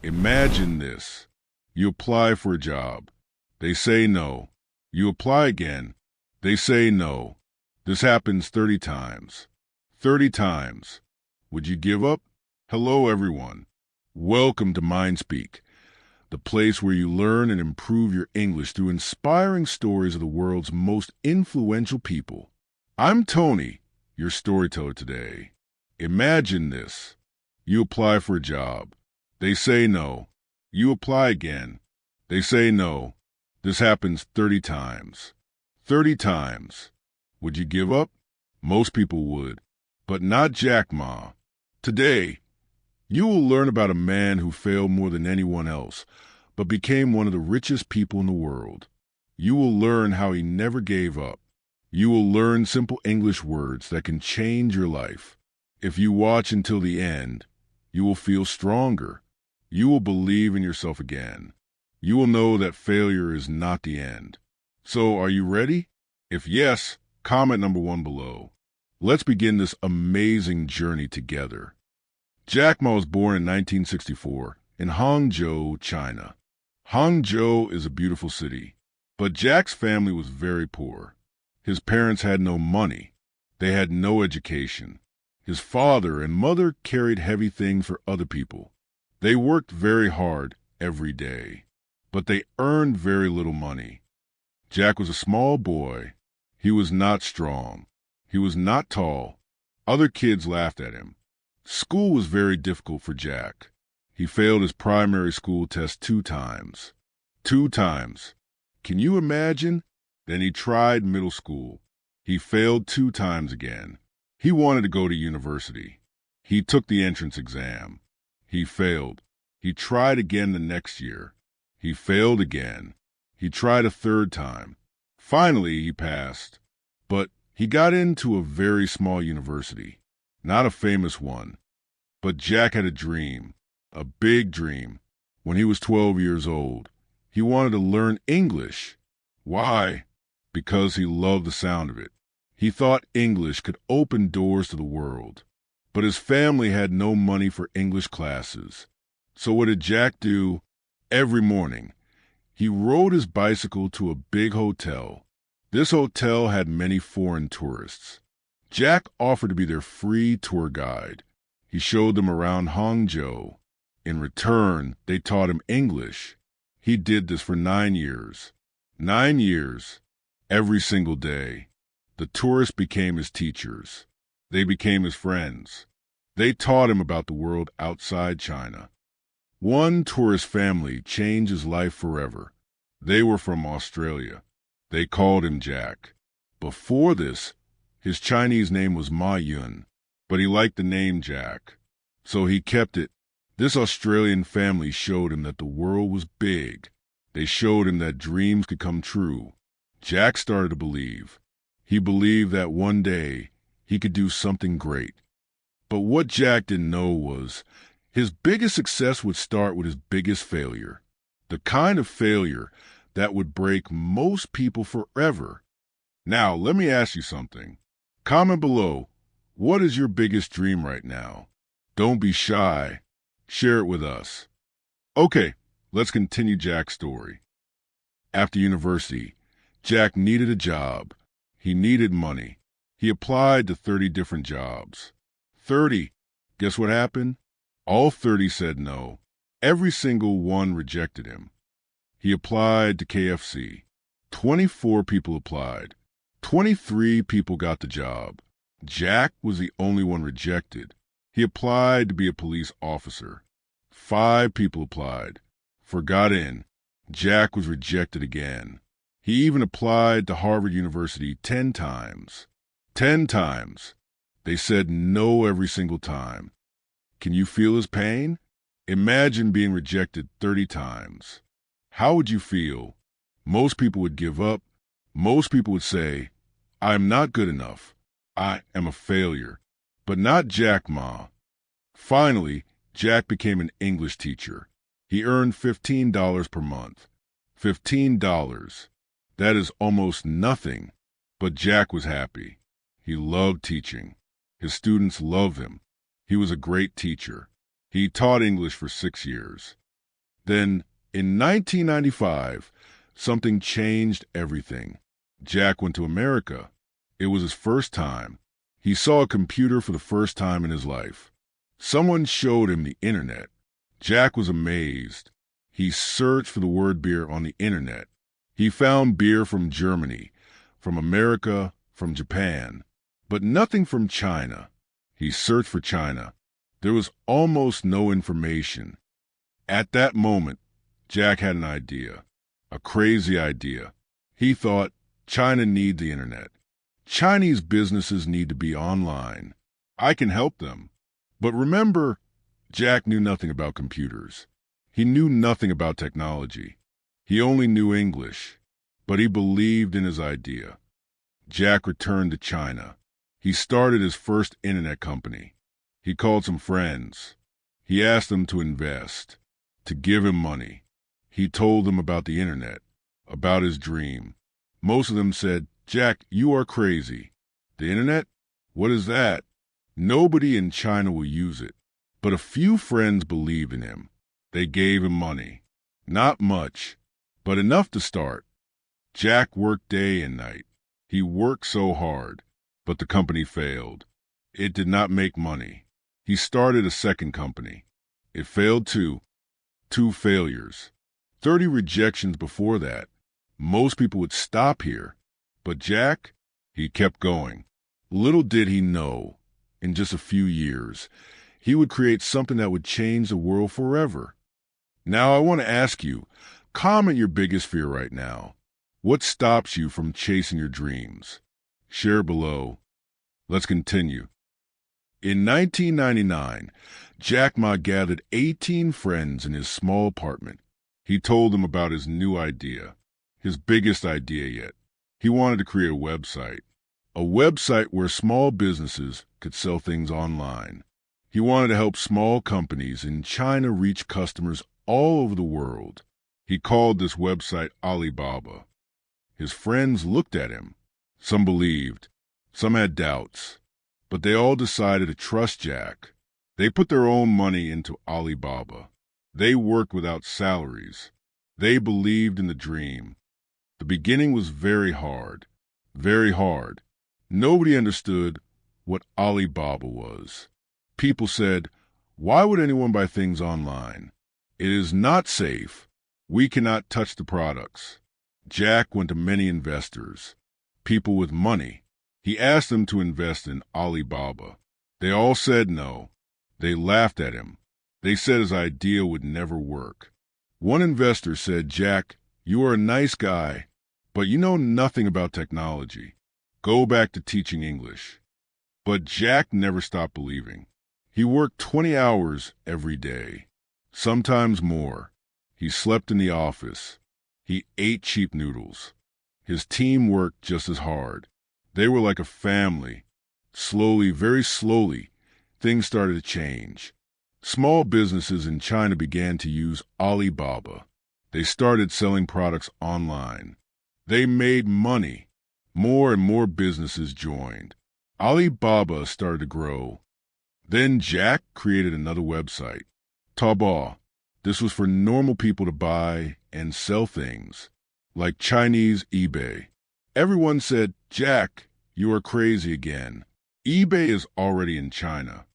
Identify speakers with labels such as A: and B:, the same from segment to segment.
A: Imagine this. You apply for a job. They say no. You apply again. They say no. This happens 30 times. 30 times. Would you give up? Hello, everyone. Welcome to MindSpeak, the place where you learn and improve your English through inspiring stories of the world's most influential people. I'm Tony, your storyteller today. Imagine this. You apply for a job. They say no. You apply again. They say no. This happens 30 times. 30 times. Would you give up? Most people would, but not Jack Ma. Today, you will learn about a man who failed more than anyone else, but became one of the richest people in the world. You will learn how he never gave up. You will learn simple English words that can change your life. If you watch until the end, you will feel stronger. You will believe in yourself again. You will know that failure is not the end. So, are you ready? If yes, comment number 1 below. Let's begin this amazing journey together. Jack Ma was born in 1964 in Hangzhou, China. Hangzhou is a beautiful city, but Jack's family was very poor. His parents had no money. They had no education. His father and mother carried heavy things for other people. They worked very hard every day, but they earned very little money. Jack was a small boy. He was not strong. He was not tall. Other kids laughed at him. School was very difficult for Jack. He failed his primary school test 2 times. 2 times. Can you imagine? Then he tried middle school. He failed 2 times again. He wanted to go to university. He took the entrance exam. He failed. He tried again the next year. He failed again. He tried a 3rd time. Finally, he passed. But he got into a very small university. Not a famous one. But Jack had a dream. A big dream. When he was 12 years old, he wanted to learn English. Why? Because he loved the sound of it. He thought English could open doors to the world. But his family had no money for English classes. So what did Jack do? Every morning, he rode his bicycle to a big hotel. This hotel had many foreign tourists. Jack offered to be their free tour guide. He showed them around Hangzhou. In return, they taught him English. He did this for 9 years. 9 years, every single day. The tourists became his teachers. They became his friends. They taught him about the world outside China. One tourist family changed his life forever. They were from Australia. They called him Jack. Before this, his Chinese name was Ma Yun, but he liked the name Jack, so he kept it. This Australian family showed him that the world was big. They showed him that dreams could come true. Jack started to believe. He believed that one day he could do something great. But what Jack didn't know was his biggest success would start with his biggest failure. The kind of failure that would break most people forever. Now, let me ask you something. Comment below, what is your biggest dream right now? Don't be shy. Share it with us. Okay, let's continue Jack's story. After university, Jack needed a job. He needed money. He applied to 30 different jobs. 30. Guess what happened? All 30 said no. Every single one rejected him. He applied to KFC. 24 people applied. 23 people got the job. Jack was the only one rejected. He applied to be a police officer. 5 people applied. Got in. Jack was rejected again. He even applied to Harvard University 10 times. 10 times. They said no every single time. Can you feel his pain? Imagine being rejected 30 times. How would you feel? Most people would give up. Most people would say, I am not good enough. I am a failure. But not Jack Ma. Finally, Jack became an English teacher. He earned $15 per month. $15. That is almost nothing. But Jack was happy. He loved teaching. His students loved him. He was a great teacher. He taught English for 6 years. Then, in 1995, something changed everything. Jack went to America. It was his first time. He saw a computer for the first time in his life. Someone showed him the internet. Jack was amazed. He searched for the word beer on the internet. He found beer from Germany, from America, from Japan, but nothing from China. He searched for China. There was almost no information. At that moment, Jack had an idea, a crazy idea. He thought, China needs the internet. Chinese businesses need to be online. I can help them. But remember, Jack knew nothing about computers. He knew nothing about technology. He only knew English, but he believed in his idea. Jack returned to China. He started his first internet company. He called some friends. He asked them to invest, to give him money. He told them about the internet, about his dream. Most of them said, Jack, you are crazy. The internet? What is that? Nobody in China will use it. But a few friends believed in him. They gave him money. Not much, but enough to start. Jack worked day and night. He worked so hard, but the company failed. It did not make money. He started a second company. It failed too. 2 failures. 30 rejections before that. Most people would stop here. But Jack, he kept going. Little did he know, in just a few years, he would create something that would change the world forever. Now I want to ask you, comment your biggest fear right now. What stops you from chasing your dreams? Share below. Let's continue. In 1999, Jack Ma gathered 18 friends in his small apartment. He told them about his new idea, his biggest idea yet. He wanted to create a website where small businesses could sell things online. He wanted to help small companies in China reach customers all over the world. He called this website Alibaba. His friends looked at him. Some believed, some had doubts, but they all decided to trust Jack. They put their own money into Alibaba. They worked without salaries. They believed in the dream. The beginning was very hard, very hard. Nobody understood what Alibaba was. People said, why would anyone buy things online? It is not safe. We cannot touch the products. Jack went to many investors, people with money. He asked them to invest in Alibaba. They all said no. They laughed at him. They said his idea would never work. One investor said, Jack, you are a nice guy, but you know nothing about technology. Go back to teaching English. But Jack never stopped believing. He worked 20 hours every day, sometimes more. He slept in the office. He ate cheap noodles. His team worked just as hard. They were like a family. Slowly, very slowly, things started to change. Small businesses in China began to use Alibaba. They started selling products online. They made money. More and more businesses joined. Alibaba started to grow. Then Jack created another website, Taobao. This was for normal people to buy and sell things, like Chinese eBay. Everyone said, Jack, you are crazy again. eBay is already in China.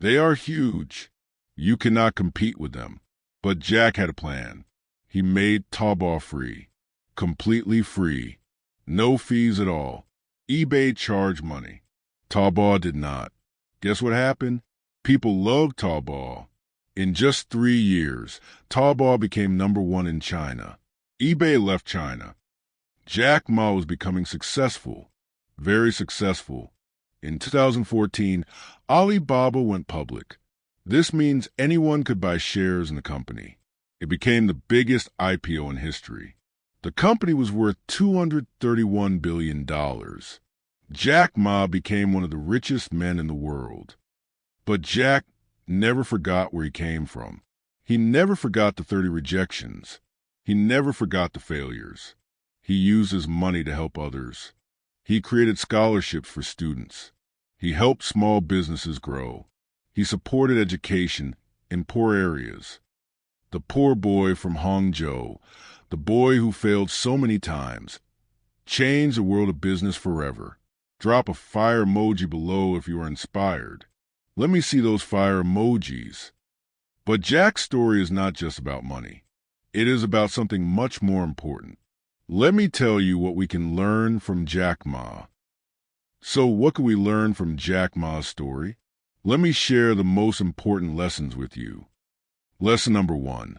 A: They are huge. You cannot compete with them. But Jack had a plan. He made Taobao free, completely free, no fees at all. eBay charged money. Taobao did not. Guess what happened? People loved Taobao. In just 3 years, Taobao became #1 in China. eBay left China. Jack Ma was becoming successful, very successful. In 2014, Alibaba went public. This means anyone could buy shares in the company. It became the biggest IPO in history. The company was worth $231 billion. Jack Ma became one of the richest men in the world. But Jack never forgot where he came from. He never forgot the 30 rejections. He never forgot the failures. He used his money to help others. He created scholarships for students. He helped small businesses grow. He supported education in poor areas. The poor boy from Hangzhou, the boy who failed so many times. Change the world of business forever. Drop a fire emoji below if you are inspired. Let me see those fire emojis. But Jack's story is not just about money. It is about something much more important. Let me tell you what we can learn from Jack Ma. So what can we learn from Jack Ma's story? Let me share the most important lessons with you. Lesson number 1.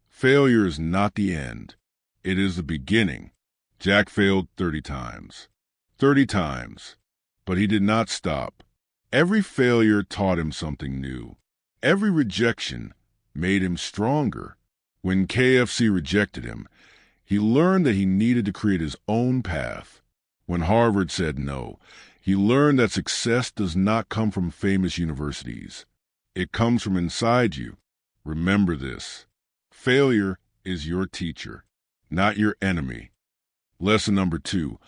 A: Failure is not the end. It is the beginning. Jack failed 30 times. 30 times. But he did not stop. Every failure taught him something new. Every rejection made him stronger. When KFC rejected him, he learned that he needed to create his own path. When Harvard said no, he learned that success does not come from famous universities. It comes from inside you. Remember this. Failure is your teacher, not your enemy. Lesson number 2.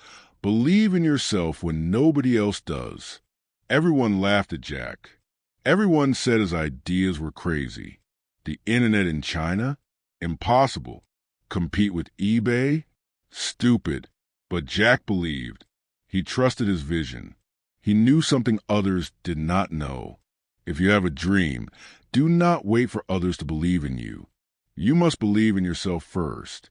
A: Believe in yourself when nobody else does. Everyone laughed at Jack. Everyone said his ideas were crazy. The internet in China? Impossible. Compete with eBay? Stupid. But Jack believed. He trusted his vision. He knew something others did not know. If you have a dream, do not wait for others to believe in you. You must believe in yourself first.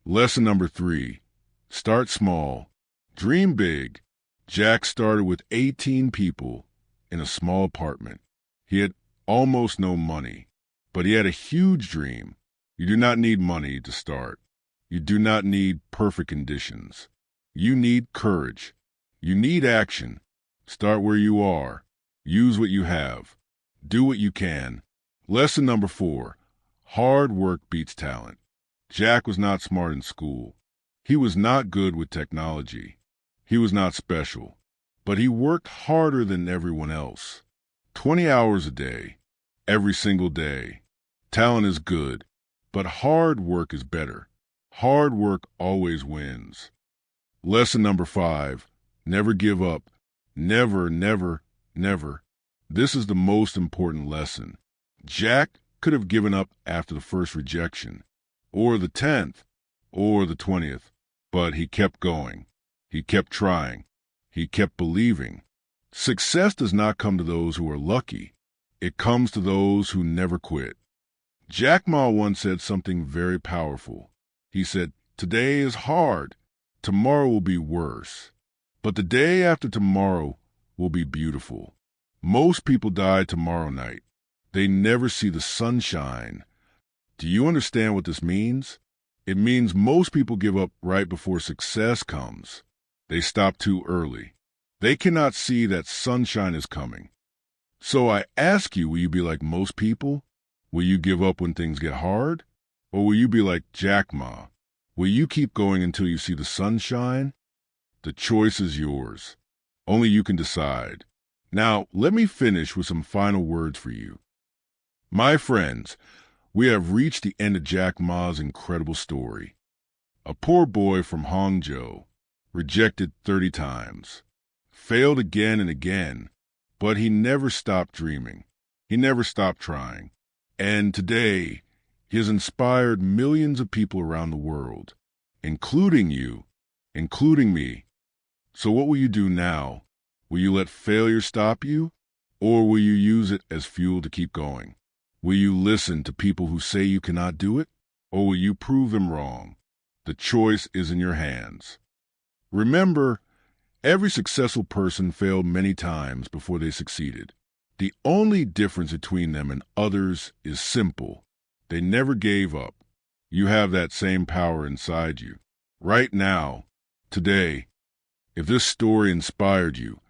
A: Lesson number 3. Start small. Dream big. Jack started with 18 people in a small apartment. He had almost no money, but he had a huge dream. You do not need money to start. You do not need perfect conditions. You need courage. You need action. Start where you are. Use what you have. Do what you can. Lesson number 4. Hard work beats talent. Jack was not smart in school. He was not good with technology. He was not special. But he worked harder than everyone else. 20 hours a day. Every single day. Talent is good, but hard work is better. Hard work always wins. Lesson number 5. Never give up. Never, never, never. This is the most important lesson. Jack could have given up after the first rejection, or the 10th, or the 20th, but he kept going. He kept trying. He kept believing. Success does not come to those who are lucky. It comes to those who never quit. Jack Ma once said something very powerful. He said, "Today is hard. Tomorrow will be worse. But the day after tomorrow will be beautiful." Most people die tomorrow night. They never see the sunshine. Do you understand what this means? It means most people give up right before success comes. They stop too early. They cannot see that sunshine is coming. So I ask you, will you be like most people? Will you give up when things get hard? Or will you be like Jack Ma? Will you keep going until you see the sunshine? The choice is yours. Only you can decide. Now, let me finish with some final words for you. My friends, we have reached the end of Jack Ma's incredible story. A poor boy from Hangzhou, rejected 30 times, failed again and again, but he never stopped dreaming. He never stopped trying. And today, he has inspired millions of people around the world, including you, including me. So what will you do now? Will you let failure stop you? Or will you use it as fuel to keep going? Will you listen to people who say you cannot do it? Or will you prove them wrong? The choice is in your hands. Remember, every successful person failed many times before they succeeded. The only difference between them and others is simple. They never gave up. You have that same power inside you. Right now, today, if this story inspired you,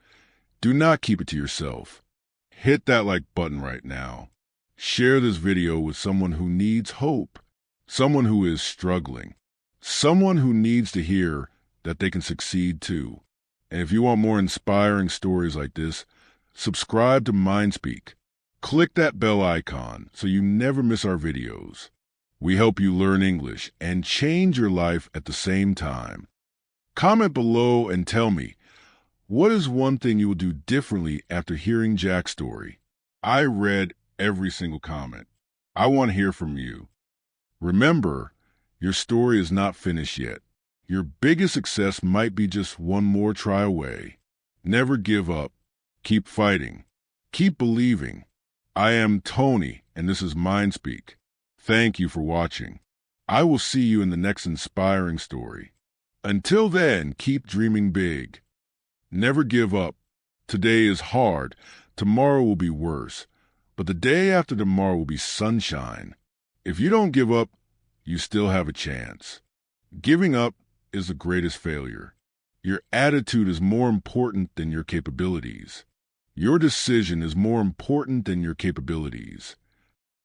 A: do not keep it to yourself. Hit that like button right now. Share this video with someone who needs hope, someone who is struggling, someone who needs to hear that they can succeed too. And if you want more inspiring stories like this, subscribe to MindSpeak. Click that bell icon so you never miss our videos. We help you learn English and change your life at the same time. Comment below and tell me, what is one thing you will do differently after hearing Jack's story? I read every single comment. I want to hear from you. Remember, your story is not finished yet. Your biggest success might be just one more try away. Never give up. Keep fighting. Keep believing. I am Tony, and this is Mindspeak. Thank you for watching. I will see you in the next inspiring story. Until then, keep dreaming big. Never give up. Today is hard. Tomorrow will be worse. But the day after tomorrow will be sunshine. If you don't give up, you still have a chance. Giving up is the greatest failure. Your attitude is more important than your capabilities. Your decision is more important than your capabilities.